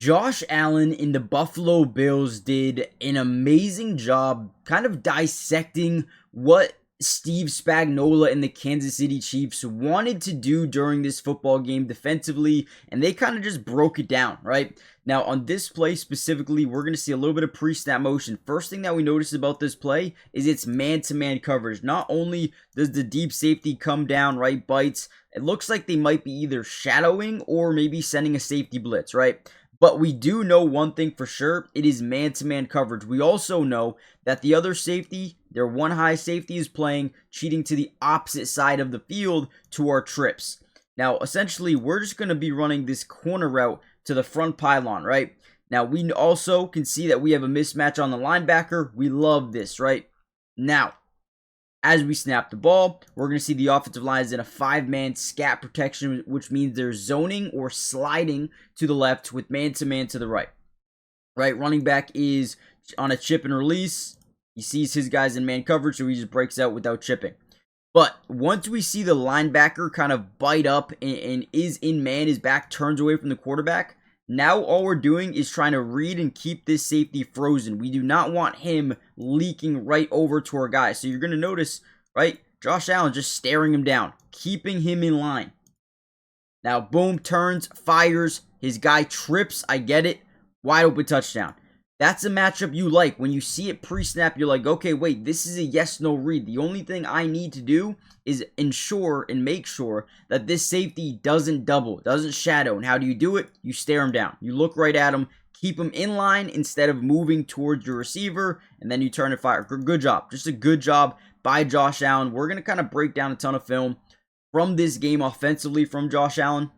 Josh Allen in the Buffalo Bills did an amazing job kind of dissecting what Steve Spagnuolo and the Kansas City Chiefs wanted to do during this football game defensively, and they kind of just broke it down, right? Now, on this play specifically, we're going to see a little bit of pre-snap motion. First thing that we notice about this play is it's man-to-man coverage. Not only does the deep safety come down, right, bites, it looks like they might be either shadowing or maybe sending a safety blitz, right? But we do know one thing for sure, it is man-to-man coverage. We also know that the other safety, their one high safety, is playing, cheating to the opposite side of the field to our trips. Now, essentially, we're just going to be running this corner route to the front pylon, right? Now, we also can see that we have a mismatch on the linebacker. We love this, right? Now, as we snap the ball, we're going to see the offensive line is in a 5-man scat protection, which means they're zoning or sliding to the left with man-to-man to the right. Right, running back is on a chip and release. He sees his guys in man coverage, so he just breaks out without chipping. But once we see the linebacker kind of bite up and is in man, his back turns away from the quarterback, now all we're doing is trying to read and keep this safety frozen. We do not want him leaking right over to our guy. So you're going to notice, right, Josh Allen just staring him down, keeping him in line. Now, boom, turns, fires, his guy trips, I get it, wide open touchdown. That's a matchup you like. When you see it pre-snap, you're like, okay, wait, this is a yes-no read. The only thing I need to do is ensure and make sure that this safety doesn't double, doesn't shadow. And how do you do it? You stare him down. You look right at him, keep him in line instead of moving towards your receiver, and then you turn and fire. Good job. Just a good job by Josh Allen. We're going to kind of break down a ton of film from this game offensively from Josh Allen.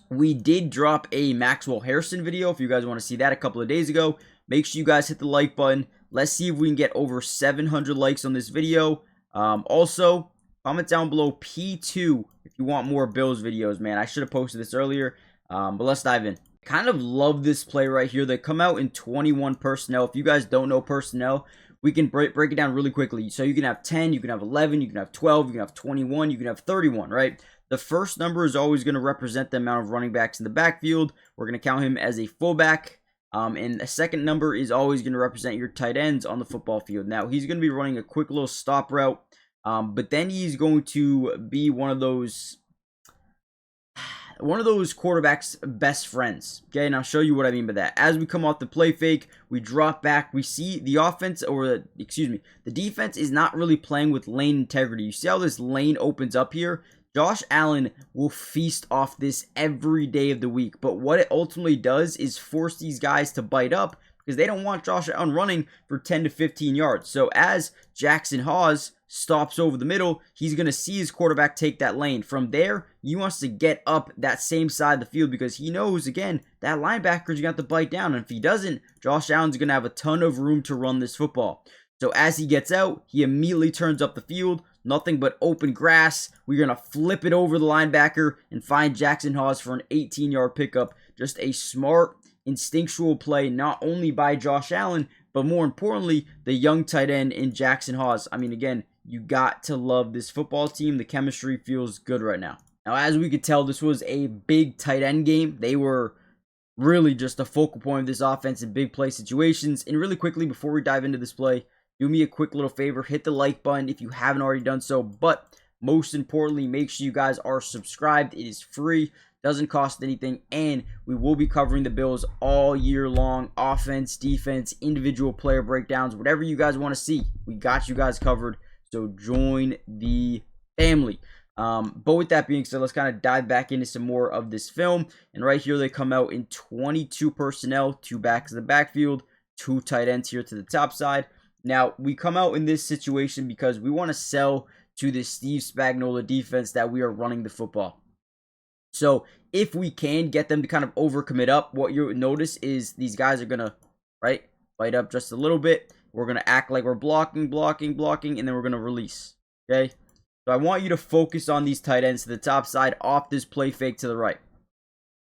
We did drop a Maxwell Harrison video, if you guys want to see that, a couple of days ago. Make sure you guys hit the like button. Let's see if we can get over 700 likes on this video. Also, comment down below P2 if you want more Bills videos, man. I should have posted this earlier, but let's dive in. Kind of love this play right here. They come out in 21 personnel. If you guys don't know personnel, we can break it down really quickly. So you can have 10, you can have 11, you can have 12, you can have 21, you can have 31, right? The first number is always going to represent the amount of running backs in the backfield. We're going to count him as a fullback. And the second number is always going to represent your tight ends on the football field. Now, he's going to be running a quick little stop route, but then he's going to be one of those quarterbacks' best friends. Okay, and I'll show you what I mean by that. As we come off the play fake, we drop back. We see the the defense is not really playing with lane integrity. You see how this lane opens up here? Josh Allen will feast off this every day of the week. But what it ultimately does is force these guys to bite up because they don't want Josh Allen running for 10 to 15 yards. So as Jackson Hawes stops over the middle, he's going to see his quarterback take that lane. From there, he wants to get up that same side of the field because he knows, again, that linebacker's going to have to bite down. And if he doesn't, Josh Allen's going to have a ton of room to run this football. So as he gets out, he immediately turns up the field. Nothing but open grass. We're going to flip it over the linebacker and find Jackson Hawes for an 18-yard pickup. Just a smart, instinctual play, not only by Josh Allen, but more importantly, the young tight end in Jackson Hawes. I mean, again, you got to love this football team. The chemistry feels good right now. Now, as we could tell, this was a big tight end game. They were really just the focal point of this offense in big play situations. And really quickly, before we dive into this play, do me a quick little favor, hit the like button if you haven't already done so, but most importantly, make sure you guys are subscribed. It is free, doesn't cost anything, and we will be covering the Bills all year long. Offense, defense, individual player breakdowns, whatever you guys want to see, we got you guys covered, so join the family. But with that being said, let's kind of dive back into some more of this film, and right here they come out in 22 personnel, 2 backs in the backfield, 2 tight ends here to the top side. Now, we come out in this situation because we want to sell to this Steve Spagnuolo defense that we are running the football. So, if we can get them to kind of overcommit up, what you'll notice is these guys are going to, right, bite up just a little bit. We're going to act like we're blocking, and then we're going to release, okay? So, I want you to focus on these tight ends to the top side off this play fake to the right.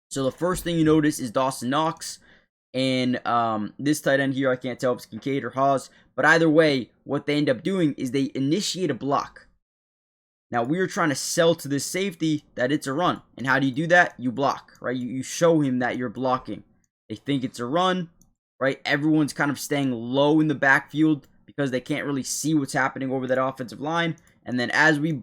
So, the first thing you notice is Dawson Knox. And this tight end here, I can't tell if it's Kincaid or Hawes. But either way, what they end up doing is they initiate a block. Now, we are trying to sell to this safety that it's a run. And how do you do that? You block, right? You show him that you're blocking. They think it's a run, right? Everyone's kind of staying low in the backfield because they can't really see what's happening over that offensive line. And then as we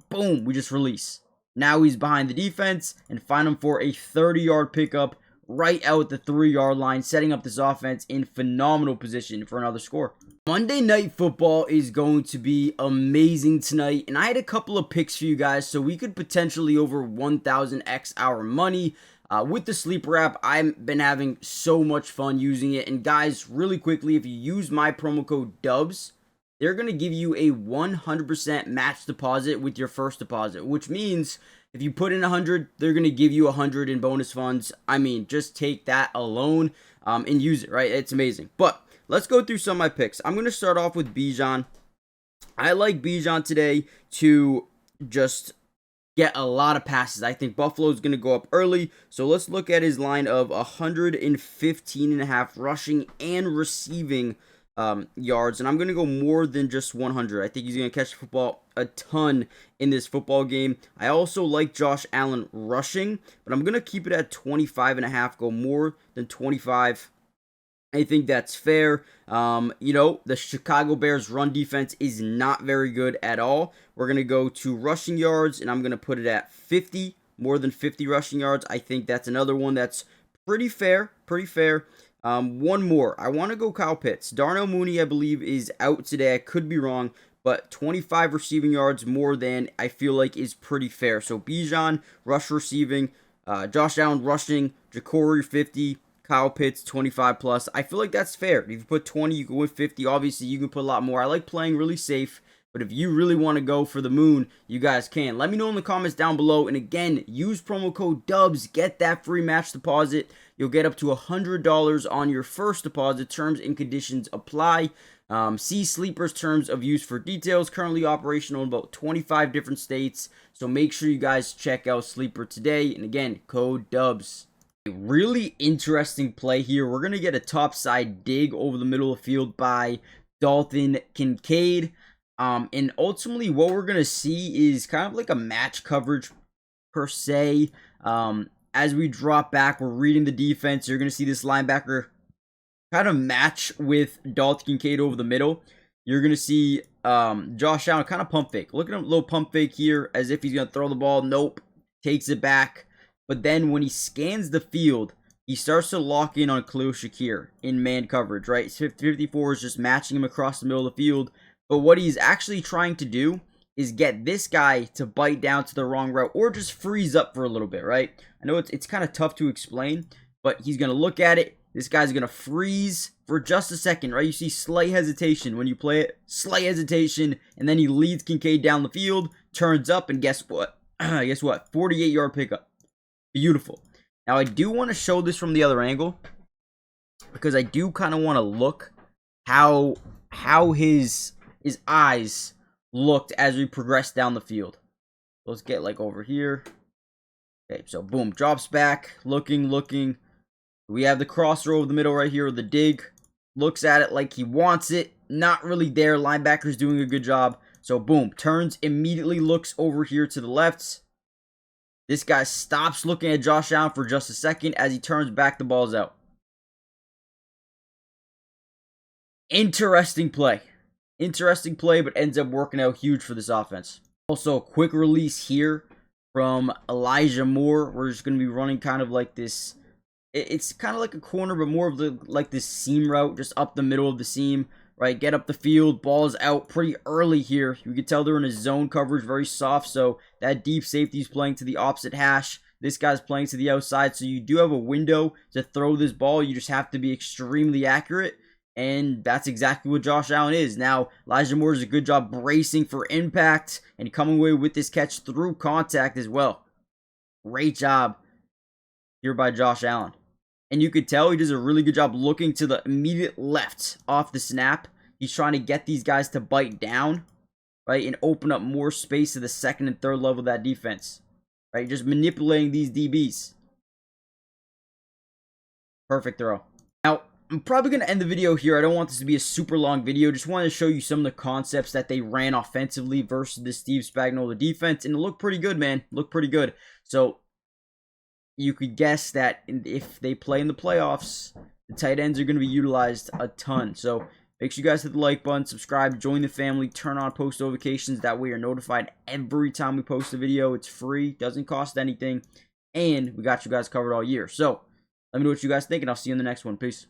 just release. Now he's behind the defense and find him for a 30-yard pickup right out the 3-yard line, setting up this offense in phenomenal position for another score. Monday Night Football is going to be amazing tonight, and I had a couple of picks for you guys, so we could potentially over 1,000x our money. With the sleeper app, I've been having so much fun using it, and guys, really quickly, if you use my promo code DUBS, they're going to give you a 100% match deposit with your first deposit, which means if you put in 100, they're going to give you 100 in bonus funds. I mean, just take that alone and use it, right? It's amazing. But let's go through some of my picks. I'm going to start off with Bijan. I like Bijan today to just get a lot of passes. I think Buffalo's going to go up early. So let's look at his line of 115.5 rushing and receiving yards, and I'm going to go more than just 100. I think he's going to catch the football a ton in this football game. I also like Josh Allen rushing, but I'm going to keep it at 25.5, go more than 25. I think that's fair. The Chicago Bears run defense is not very good at all. We're going to go to rushing yards, and I'm going to put it at 50, more than 50 rushing yards. I think that's another one that's pretty fair. One more. I want to go Kyle Pitts. Darnell Mooney, I believe, is out today. I could be wrong, but 25 receiving yards more than I feel like is pretty fair. So Bijan, rush receiving, Josh Allen rushing, Jacory 50, Kyle Pitts 25 plus. I feel like that's fair. If you put 20, you can win 50. Obviously, you can put a lot more. I like playing really safe. But if you really want to go for the moon, you guys can. Let me know in the comments down below. And again, use promo code DUBS. Get that free match deposit. You'll get up to $100 on your first deposit. Terms and conditions apply. See Sleeper's terms of use for details. Currently operational in about 25 different states. So make sure you guys check out Sleeper today. And again, code DUBS. A really interesting play here. We're going to get a topside dig over the middle of the field by Dalton Kincaid. And ultimately what we're going to see is kind of like a match coverage per se. As we drop back, we're reading the defense. You're going to see this linebacker kind of match with Dalton Kincaid over the middle. You're going to see Josh Allen kind of pump fake. Look at him, little pump fake here as if he's going to throw the ball. Nope. Takes it back. But then when he scans the field, he starts to lock in on Khalil Shakir in man coverage, right? 54 is just matching him across the middle of the field. But what he's actually trying to do is get this guy to bite down to the wrong route or just freeze up for a little bit, right? I know it's kind of tough to explain, but he's going to look at it. This guy's going to freeze for just a second, right? You see slight hesitation when you play it. Slight hesitation, and then he leads Kincaid down the field, turns up, and guess what? 48-yard pickup. Beautiful. Now, I do want to show this from the other angle because I do kind of want to look how his eyes looked as we progressed down the field. Let's get like over here. Okay, so boom, drops back, looking. We have the crosser over the middle right here, the dig. Looks at it like he wants it. Not really there. Linebacker's doing a good job. So boom, turns, immediately looks over here to the left. This guy stops looking at Josh Allen for just a second. As he turns back, the ball's out. Interesting play, but ends up working out huge for this offense. Also, a quick release here from Elijah Moore. We're just going to be running kind of like this. It's kind of like a corner, but more of like this seam route, just up the middle of the seam, right? Get up the field, ball's out pretty early here. You can tell they're in a zone coverage, very soft, so that deep safety is playing to the opposite hash. This guy's playing to the outside, so you do have a window to throw this ball. You just have to be extremely accurate. And that's exactly what Josh Allen is. Now, Elijah Moore does a good job bracing for impact and coming away with this catch through contact as well. Great job here by Josh Allen. And you could tell he does a really good job looking to the immediate left off the snap. He's trying to get these guys to bite down, right, and open up more space to the second and third level of that defense, right? Just manipulating these DBs. Perfect throw. Now, I'm probably going to end the video here. I don't want this to be a super long video. Just wanted to show you some of the concepts that they ran offensively versus the Steve Spagnuolo defense. And it looked pretty good, man. Looked pretty good. So, you could guess that if they play in the playoffs, The tight ends are going to be utilized a ton. So make sure you guys hit the like button, subscribe, join the family, turn on post notifications. That way you're notified every time we post a video. It's free, doesn't cost anything, and we got you guys covered all year. So let me know what you guys think, and I'll see you in the next one. Peace.